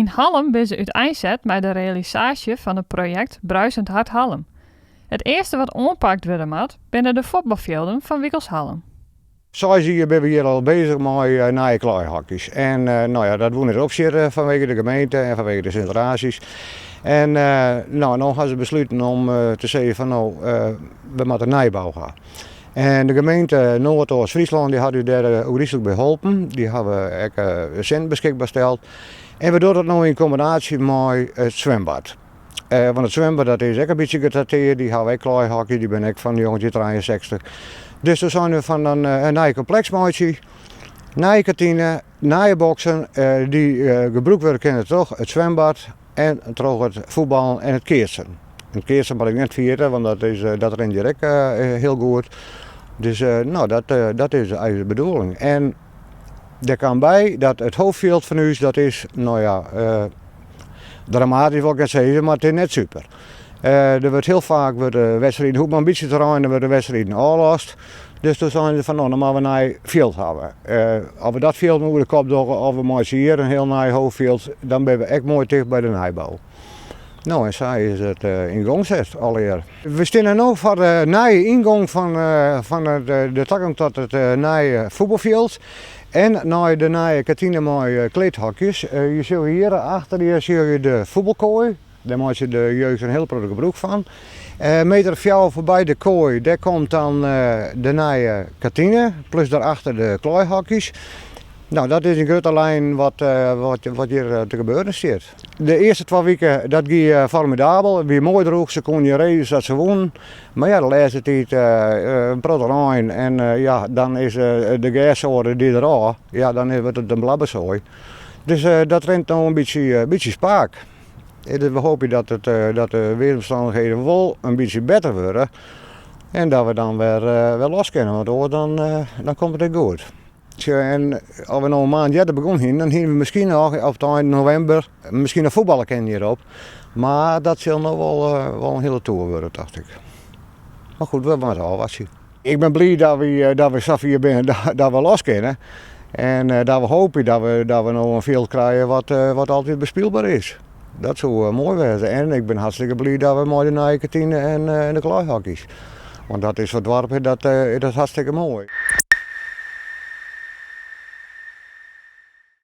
In Hallem ben ze uiteindelijk met de realisatie van het project Bruisend Hart Hallem. Het eerste wat oppakt worden moet, binnen de voetbalvelden van Wikkels Hallem. Zoals je ben we hier al bezig met nieuwe kleihockey's. En dat doen we opzetten vanwege de gemeente en vanwege de Sint-Razies. En nu gaan ze besluiten om te zeggen van we moeten nijbouw gaan. En de gemeente Noord-Oost-Friesland die had u daar ook bij geholpen. Die hebben ook cent beschikbaar gesteld. En we doen dat nu in combinatie met het zwembad. Want het zwembad dat is ook een beetje gedateerd. Die hebben ik kleihockey, die ben ik van jongetje 63. Dus toen zijn we van een nieuw complexmaatje, nieuwe kantine, nieuwe boksen die gebruikt worden kunnen toch het zwembad en toch het voetbal en het keersen. Het keersen mag ik net vieren, want dat rent direct heel goed. Dus dat is eigenlijk de bedoeling. En er kan bij dat het hoofdveld van u dat is, dramatisch wil ik het zeggen, maar het is net super. Er wordt heel vaak wedstrijden, hoe maar een beetje terrein, er worden wedstrijden afgelast. Dus toen zijn ze van, dan moeten we een nieuw veld hebben. Als we dat veld moeten kopdoggen, of we maken hier een heel nieuw hoofdveld, dan ben we echt mooi dicht bij de nijbouw. Nou, en zo is het in gang gezet alweer. We staan nu voor de nieuwe ingang van de toegang tot het nieuwe voetbalveld. En naar de nieuwe kantine met kleedhokjes. Je ziet hier achter zie je de voetbalkooi. Daar maak je de jeugd een heel prettig gebruik van. Meter of jou voorbij de kooi, daar komt dan de nieuwe kantine, plus daarachter de kleihockey's. Nou, dat is een grote lijn wat hier te gebeuren staat. De eerste 2 weken dat ging formidabel, weer mooi droeg, ze konden reden dat ze wonen. Maar ja, de laatste tijd een protterijn en dan is de gasorde die er al, ja, dan wordt het een blabberzooi. Dus dat rent nou een beetje spaak. We hopen dat de weersomstandigheden wel een beetje beter worden. En dat we dan weer los kunnen, want dan komt het goed. En als we nog een maand eerder begonnen, dan gingen we misschien nog op het eind november misschien een voetballen kennen hierop. Maar dat zal nog wel een hele tour worden, dacht ik. Maar goed, we moeten afwachten. Ik ben blij dat we zo hier zijn, dat we los kunnen. En dat we hopen dat we nog een veld krijgen wat altijd bespeelbaar is. Dat zou mooi zijn. En ik ben hartstikke blij dat we met de nieuwe kantine en de kleihockey's. Want dat is voor het dorp dat is hartstikke mooi.